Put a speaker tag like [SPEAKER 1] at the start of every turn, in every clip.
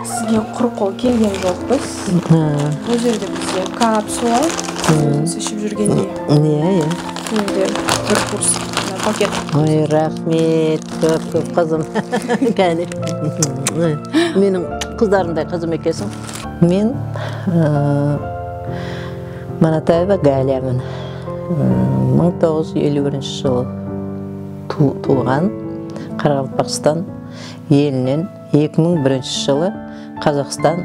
[SPEAKER 1] Сізге құруққа келген жоқпыз. Бұл жерде бізде капсула ішіп жүргенде.
[SPEAKER 2] Иә.
[SPEAKER 1] Менде бір курс пакет.
[SPEAKER 2] Ой, рахмет, көп қызым. Кәне. Менің қыздарымдай қызым екесің. Мен Манатаева Галиямын. 1951 жылы туған, Қарақалпақстан елінен 2001 жылы Қазақстан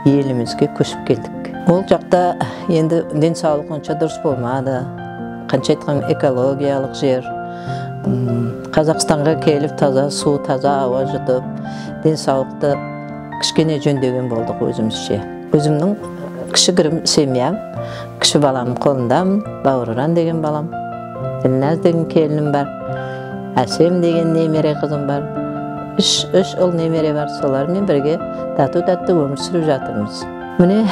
[SPEAKER 2] елімізге көшіп келдік. Ол жақта енді денсаулық онша дұрыс болмады. Қанша айтқан экологиялық жер. Қазақстанға келіп таза су, таза ауа жұтып, денсаулықты кішкене жөндеген болдық өзімізше. Өзімнің кішігірім семьям, кіші баламның қолындамын, Бауыржан деген балам, Ділназ деген келінім бар, Әсем деген немере қызым бар, үш ұл немере бар, солармен бірге тату-татты өмір сүріп жатырмыз. Міне,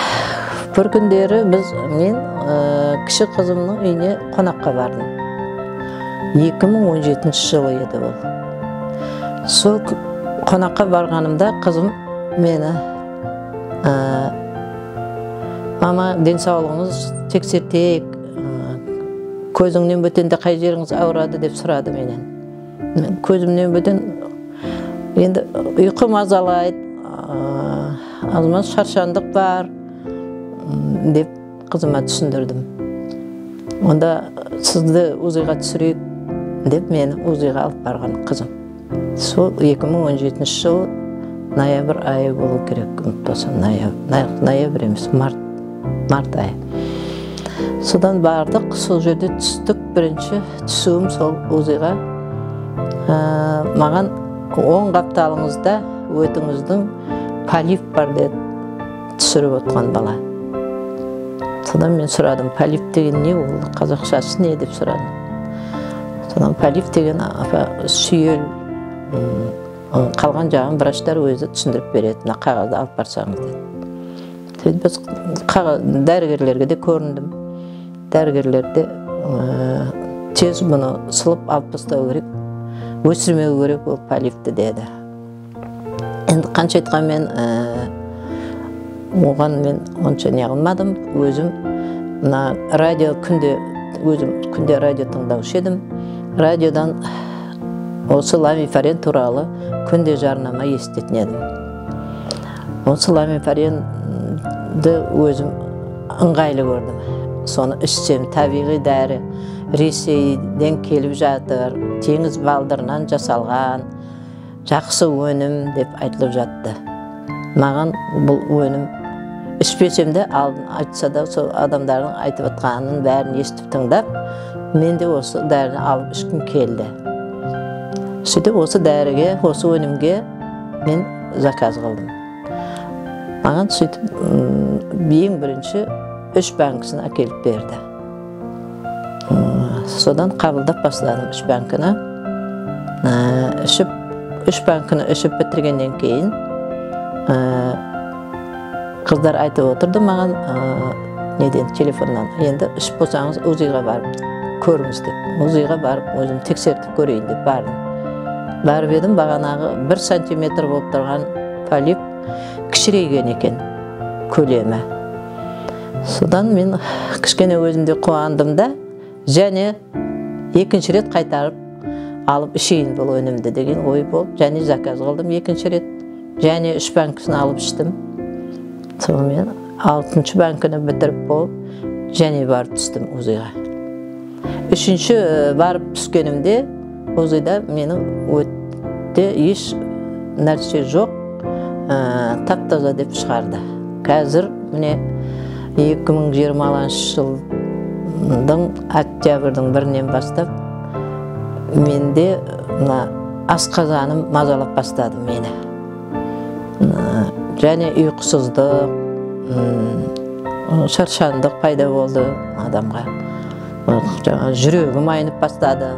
[SPEAKER 2] бір күндері мен кіші қызымның үйіне қонаққа бардым. 2017 жылы еді ол. Сол қонаққа барғанымда қызым мені мама, денсаулығыңыз тексертейік, көзіңнен бөтенде қай жеріңіз ауырады деп сұрады менен. Көзімнен бөтен енді ұйқым азалайды, азмаз шаршандық бар деп қызыма түсіндірдім. Онда сізді УЗИға түсірейік деп мені УЗИға алып барған қызым. Сол 2017 жыл ноябрь айы болу керек, ұмытпасам, ноябрь емес, март айы. Содан бардық, сол жерде түстік, бірінші түсуім сол УЗИға. Маған 10 апталығыңызда өтіңіздің полип бар деді, түсіріп отқан бала. Содан мен сұрадым, полип деген не, ол қазақшасы не деп сұрадым. Содан полип деген сүйел, қалған жағын врачтар өзі түсіндіріп береді, қағазды алып барсаңыз деді. Біз дәрігерлерге де көріндім. Дәрігерлерде тез бұны сылып алып тастау керек, өсірмеу керек ол полипті деді. Енді қанша айтқанмен оған мен онша не қылмадым. Өзім радио күнде радио тыңдаушы едім. Радиодан осы ламифарен туралы күнде жарнама естетін едім. Осы ламифаренді өзім ыңғайлы көрдім. Соны ішсем, табиғи дәрі, Ресейден келіп жатыр, теңіз балдырынан жасалған, жақсы өнім деп айтылып жатты. Маған бұл өнім ішпесем де алдын айтса да, сол адамдардың айтып атқанын бәрін естіп тыңдап, мен де осы дәріні алып ішкім келді. Сөйтіп осы дәріге, осы өнімге мен заказ қылдым. Маған сөйтіп ең бірінші 3 банкісін әкеліп берді. Содан қабылдап бастадым 3 банкіні. 3 банкіні ішіп бітіргеннен кейін қыздар айтып отырды маған неден, телефоннан. Енді ішіп болсаңыз УЗИға барып көріңіз деп. УЗИға барып өзім тексертіп көрейін деп бардым. Барып едім, бағанағы 1 сантиметр болып тұрған полип кішірейген екен көлемі. Содан мен кішкене өзімде қуандым да, және екінші рет қайтарып алып ішейін бұл өнімді деген ой болып, және заказ қылдым екінші рет, және 3 банкісін алып іштім. Сонымен 6-шы банкіні бітіріп болып, және барып түстім УЗИға. 3-ші барып түскенімде УЗИда менің өтте еш нәрсе жоқ, тап-таза деп шығарды. Қазір міне 2020 жылдың октябрьдің 1-нен бастап менде асқазаным мазалап бастады мені. Және ұйқысыздық, шаршандық пайда болды адамға. Жүрегім айнып бастады.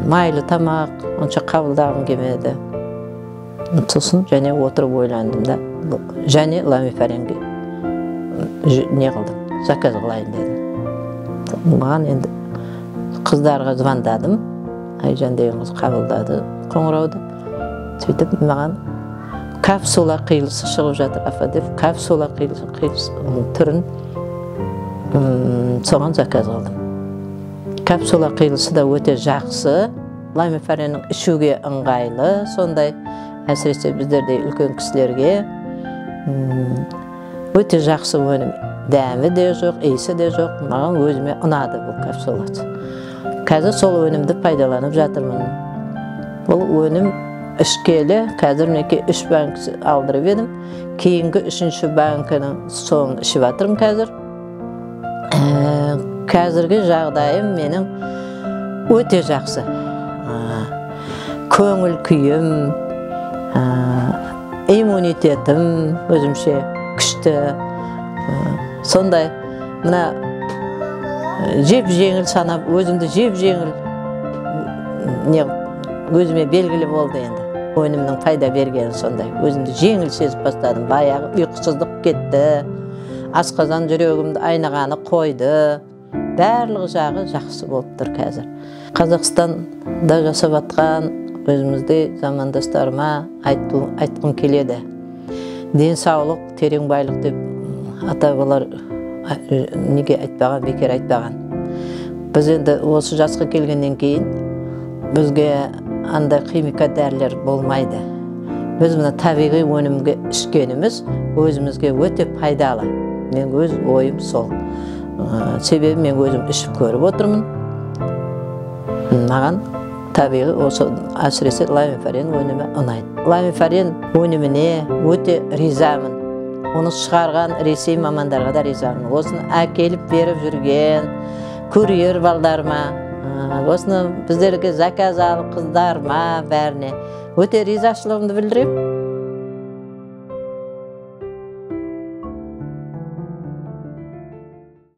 [SPEAKER 2] Майлы тамақ, онша қабылдағым келмеді. Сосын және отырып ойландым да, және ламифаренге не қылдым, заказ қылайын дедім. Маған енді қыздарға звондадым, Айжан деген қыз қабылдады қоңырауды. сөйтіп маған капсула қиылысы шығып жатыр апа деп капсула қиылысының түрін соған заказ қылдым. Капсула қиылысы да өте жақсы, ламифаренің ішуге ыңғайлы, сондай әсіресе біздердей үлкен кісілерге өте жақсы өнім. Дәмі де жоқ, иісі де жоқ, маған өзіме ұнады бұл капсула. Қазір сол өнімді пайдаланып жатырмын. Бұл өнім ішкелі, қазір мінекей 3 банк алдырып едім. Кейінгі 3-ші банкының соңын ішіп жатырмын қазір. Қазіргі жағдайым менің өте жақсы. Көңіл күйім, иммунитетім өзімше күшті. Сондай, мына жеп-жеңіл санап, өзімді жеп-жеңіл өзіме белгілі болды енді. Өнімнің пайда бергені сондай. Өзімді жеңіл сезіп бастадым. Баяғы ұйқысыздық кетті. Асқазан жүрегімді айнағаны қойды. Барлық жағы жақсы болып тұр қазір. Қазақстанда жасап атқан өзімізде замандастарыма айтқым келеді. Денсаулық, терең байлық деп ата-бабалар неге айтпаған, бекер айтпаған. Біз енді осы жасқа келгеннен кейін бізге андай химика дәрілер болмайды. Біз мына табиғи өнімге ішкеніміз өзімізге өте пайдалы. Мен өз ойым сол. Себебі мен өзім ішіп көріп отырмын. Маған табиғи осы әсіресе ламифарен өнімі ұнайды. Ламифарен өніміне өте ризамын. Оны шығарған Ресей мамандарға да ризамын. Осыны әкеліп беріп жүрген курьер балдарыма, осыны біздерге заказ алып қыздарыма бәріне өте ризашылығымды білдіремін.